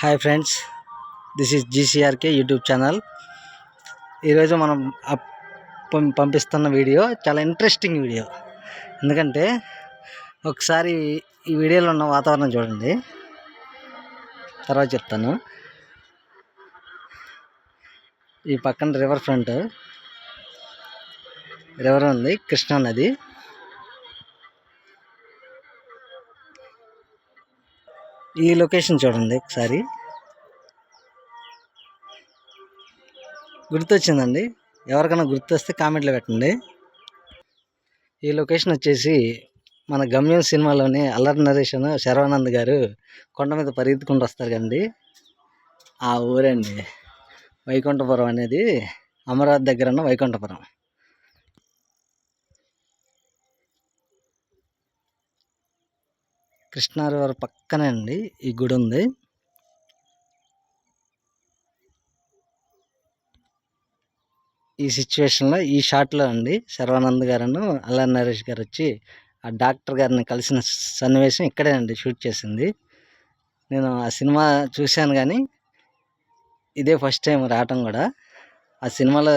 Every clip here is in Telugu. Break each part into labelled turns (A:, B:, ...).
A: Hi friends, this is GCRK YouTube channel. ఈరోజు మనం పంపిస్తున్న వీడియో చాలా ఇంట్రెస్టింగ్ వీడియో. ఎందుకంటే ఒకసారి ఈ వీడియోలో ఉన్న వాతావరణం చూడండి, తర్వాత చెప్తాను. ఈ పక్కన రివర్ ఫ్రంట్, రివర్ ఉంది, కృష్ణా నది. ఈ లొకేషన్ చూడండి ఒకసారి. గుర్తొచ్చిందండి? ఎవరికైనా గుర్తొస్తే కామెంట్లో పెట్టండి. ఈ లొకేషన్ వచ్చేసి మన గమ్యం సినిమాలోని అల్లరి నరేష్ శర్వానంద్ గారు కొండ మీద పరిగెత్తుకుంటూ వస్తారు కండి, ఆ ఊరండి వైకుంఠపురం అనేది. అమరావతి దగ్గర ఉన్న వైకుంఠపురం. కృష్ణా రివర్ పక్కనే అండి ఈ గుడి ఉంది. ఈ సిచ్యువేషన్లో, ఈ షాట్లో అండి శర్వానంద్ గారును అల్లరి నరేష్ గారు వచ్చి ఆ డాక్టర్ గారిని కలిసిన సన్నివేశం ఇక్కడే అండి షూట్ చేసింది. నేను ఆ సినిమా చూశాను, కానీ ఇదే ఫస్ట్ టైం రావటం కూడా. ఆ సినిమాలో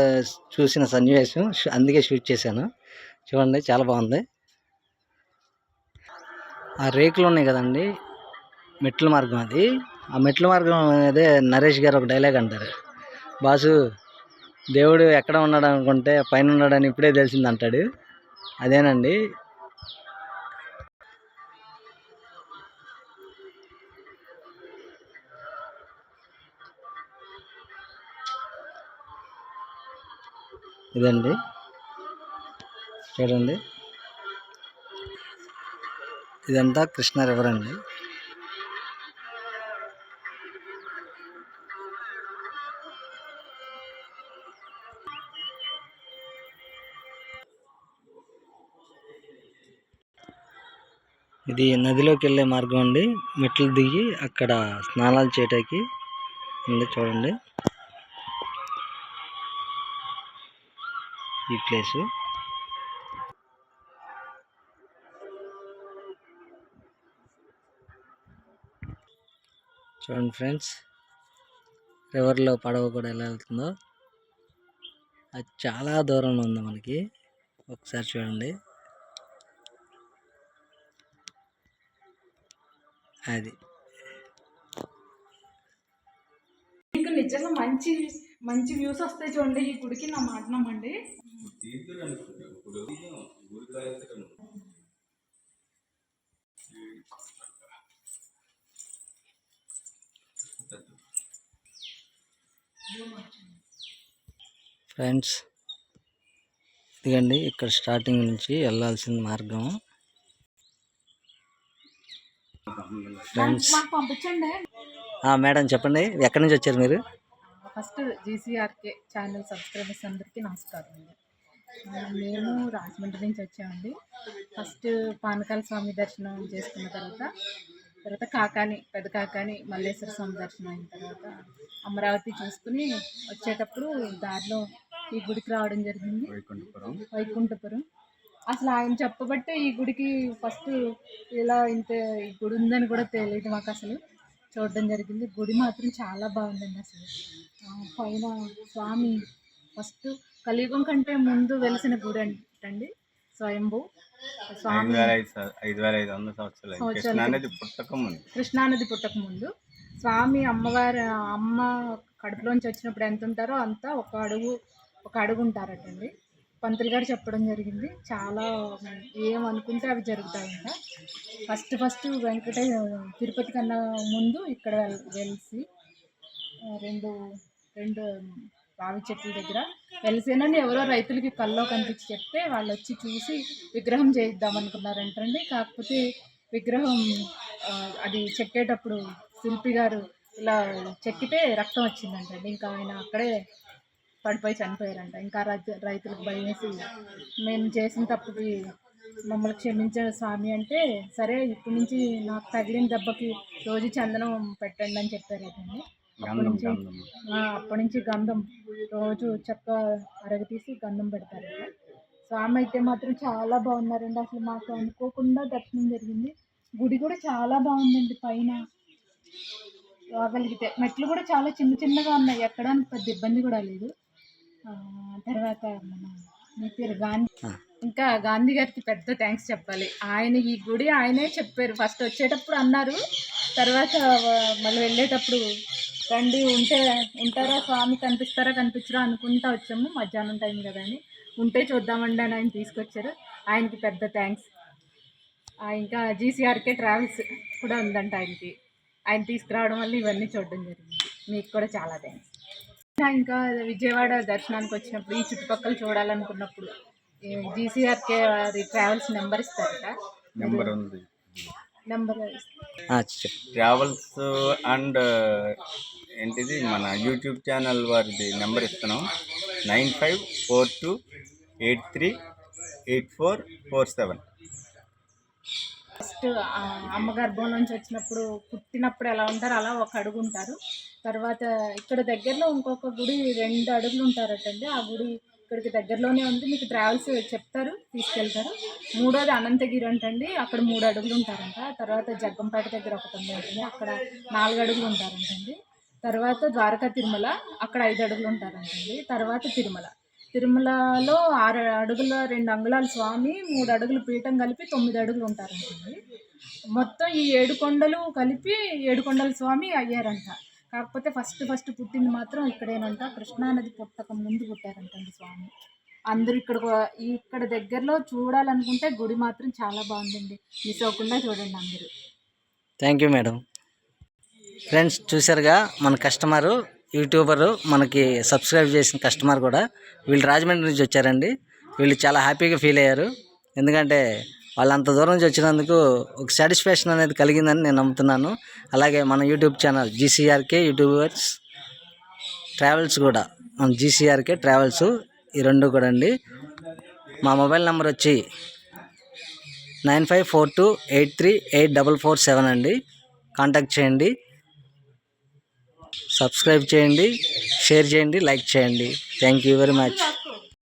A: చూసిన సన్నివేశం అందుకే షూట్ చేశాను. చూడండి, చాలా బాగుంది. ఆ రేకులు ఉన్నాయి కదండి, మెట్ల మార్గం అది. ఆ మెట్ల మార్గం అదే నరేష్ గారు ఒక డైలాగ్ అంటారు, బాసు దేవుడు ఎక్కడ ఉన్నాడు అనుకుంటే పైన ఉన్నాడని ఇప్పుడే తెలిసింది అంటాడు. అదేనండి. ఇదండి, చూడండి, ఇదంతా కృష్ణా రివర్ అండి. ఇది నదిలోకి వెళ్ళే మార్గం అండి. మెట్లు దిగి అక్కడ స్నానాలు చేయటానికి ఉంది. చూడండి ఈ ప్లేసు. చూడండి ఫ్రెండ్స్, రివర్లో పడవ కూడా ఎలా వెళ్తుందో. అది చాలా దూరంలో ఉంది మనకి. ఒకసారి చూడండి, అది
B: నిజంగా మంచి మంచి వ్యూస్ వస్తాయి చూడండి. ఈ గుడికి నా మాట నమ్మండి.
A: ఫ్రెండ్స్, ఇదిగండి ఇక్కడ స్టార్టింగ్ నుంచి వెళ్ళాల్సిన మార్గం. ఫ్రెండ్స్,
B: పంపించండి.
A: మేడం చెప్పండి, ఎక్కడి నుంచి వచ్చారు మీరు?
B: ఫస్ట్ జీసీఆర్కే ఛానల్ సబ్స్క్రైబర్స్ అందరికీ నమస్కారం అండి. మేము రాజమండ్రి నుంచి వచ్చామండి. ఫస్ట్ పానకాల స్వామి దర్శనం చేసుకున్న తర్వాత కాకాని, పెద్ద కాకాని మల్లేశ్వర స్వామి దర్శనం అయిన తర్వాత అమరావతి చూసుకుని వచ్చేటప్పుడు దారిలో ఈ గుడికి రావడం జరిగింది, వైకుంఠపురం. అసలు ఆయన చెప్పబట్టే ఈ గుడికి ఫస్ట్ ఇలా ఇంత ఈ గుడి ఉందని కూడా తెలియదు మాకు. అసలు చూడడం జరిగింది. గుడి మాత్రం చాలా బాగుందండి. అసలు పైన స్వామి ఫస్ట్ కలియుగం కంటే ముందు వెలిసిన గుడి అంటండి, స్వయంభూ స్వామి.
C: 5500 సంవత్సరాలు
B: కృష్ణానది పుట్టక ముందు స్వామి అమ్మ కడుపులోంచి వచ్చినప్పుడు ఎంత ఉంటారో అంతా ఒక అడుగు ఉంటారటండి. పంతులు గారు చెప్పడం జరిగింది. చాలా ఏమనుకుంటే అవి జరుగుతాయంట. ఫస్ట్ తిరుపతి కన్నా ముందు ఇక్కడ వెలిసి రెండు రావి చెట్ల దగ్గర వెలిసేనని ఎవరో రైతులకి కల్లో కనిపించి చెప్తే వాళ్ళు వచ్చి చూసి విగ్రహం చేయిద్దాం అనుకున్నారంటండి. కాకపోతే విగ్రహం అది చెక్కేటప్పుడు శిల్పి గారు ఇలా చెక్కితే రక్తం వచ్చిందంటండి. ఇంకా ఆయన అక్కడే పడిపోయి చనిపోయారంట. ఇంకా రైతులకు భయం వేసి మేము చేసిన తప్పుకి మమ్మల్ని క్షమించే స్వామి అంటే, సరే ఇప్పటి నుంచి నాకు తగిలిన దెబ్బకి రోజు చందనం పెట్టండి అని చెప్పారండి. అప్పటి నుంచి గంధం రోజు చెక్క అరగతీసి గంధం పెడతారంట. స్వామి అయితే మాత్రం చాలా బాగున్నారండి. అసలు మాకు అనుకోకుండా దర్శనం జరిగింది. గుడి కూడా చాలా బాగుందండి. పైన రాగలిగితే. మెట్లు కూడా చాలా చిన్న చిన్నగా ఉన్నాయి, ఎక్కడానికి పెద్ద ఇబ్బంది కూడా లేదు. తర్వాత మన మీ పేరు గాంధీ,
A: ఆ,
B: ఇంకా గాంధీ గారికి పెద్ద థ్యాంక్స్ చెప్పాలి. ఆయన ఈ గుడి ఆయనే చెప్పారు. ఫస్ట్ వచ్చేటప్పుడు అన్నారు, తర్వాత మళ్ళీ వెళ్ళేటప్పుడు రండి ఉంటారా స్వామి, కనిపిస్తారా కనిపించరా అనుకుంటా వచ్చాము. మధ్యాహ్నం టైం కదా అని, ఉంటే చూద్దామండి అని ఆయన తీసుకొచ్చారు. ఆయనకి పెద్ద థ్యాంక్స్. ఇంకా జీసీఆర్కే ట్రావెల్స్ కూడా ఉందంట ఆయనకి, ఆయన తీసుకురావడం వల్ల ఇవన్నీ చూడడం జరిగింది. మీకు కూడా చాలా థ్యాంక్స్. ఇంకా విజయవాడ దర్శనానికి వచ్చినప్పుడు, ఈ చుట్టుపక్కల చూడాలనుకున్నప్పుడు జీసీఆర్కే వారి ట్రావెల్స్ నెంబర్ ఇస్తారట.
C: నెంబర్ ఉంది.
B: నెంబర్
A: చెప్పు.
C: ట్రావెల్స్ అండ్ ఏంటిది మన యూట్యూబ్ ఛానల్ వారిది నెంబర్ ఇస్తున్నాం. 9542838447.
B: ఫస్ట్ అమ్మ గర్భం నుంచి వచ్చినప్పుడు, పుట్టినప్పుడు ఎలా ఉంటారో అలా ఒక అడుగు ఉంటారు. తర్వాత ఇక్కడ దగ్గరలో ఇంకొక గుడి 2 అడుగులు ఉంటారటండి. ఆ గుడి ఇక్కడికి దగ్గరలోనే ఉంది, మీకు ట్రావెల్స్ చెప్తారు, తీసుకెళ్తారు. మూడోది అనంతగిరి అంటండి, అక్కడ 3 అడుగులు ఉంటారంట. తర్వాత జగ్గంపేట దగ్గర ఒకటి ఉంటుంది, అక్కడ 4 అడుగులు ఉంటారంటండి. తర్వాత ద్వారకా తిరుమల, అక్కడ 5 అడుగులు ఉంటారంటండి. తర్వాత తిరుమలలో 6 అడుగుల 2 అంగుళాల స్వామి, 3 అడుగుల పీఠం కలిపి 9 అడుగులు ఉంటారంటండి. మొత్తం ఈ 7 కొండలు కలిపి 7 కొండల స్వామి అయ్యారంట. కాకపోతే ఫస్ట్ పుట్టింది మాత్రం ఇక్కడేనంట. కృష్ణానది పుట్టక ముందు పుట్టారంటండి స్వామి. అందరూ ఇక్కడ దగ్గరలో చూడాలనుకుంటే గుడి మాత్రం చాలా బాగుందండి, మిస్ అవ్వకుండా చూడండి అందరూ.
A: Thank you madam. ఫ్రెండ్స్, చూసారుగా మన కస్టమరు, యూట్యూబరు, మనకి సబ్స్క్రైబ్ చేసిన కస్టమర్ కూడా. వీళ్ళు రాజమండ్రి నుంచి వచ్చారండి. వీళ్ళు చాలా హ్యాపీగా ఫీల్ అయ్యారు, ఎందుకంటే వాళ్ళు అంత దూరం నుంచి వచ్చినందుకు ఒక సాటిస్ఫాక్షన్ అనేది కలిగిందని నేను నమ్ముతున్నాను. అలాగే మన యూట్యూబ్ ఛానల్ జీసీఆర్కే యూట్యూబర్స్ ట్రావెల్స్ కూడా, మన జీసీఆర్కే ట్రావెల్స్, ఈ 2 కూడా అండి. మా మొబైల్ నెంబర్ వచ్చి 9542838447 అండి. కాంటాక్ట్ చేయండి, సబ్స్క్రైబ్ చేయండి, షేర్ చేయండి, లైక్ చేయండి. Thank you very much.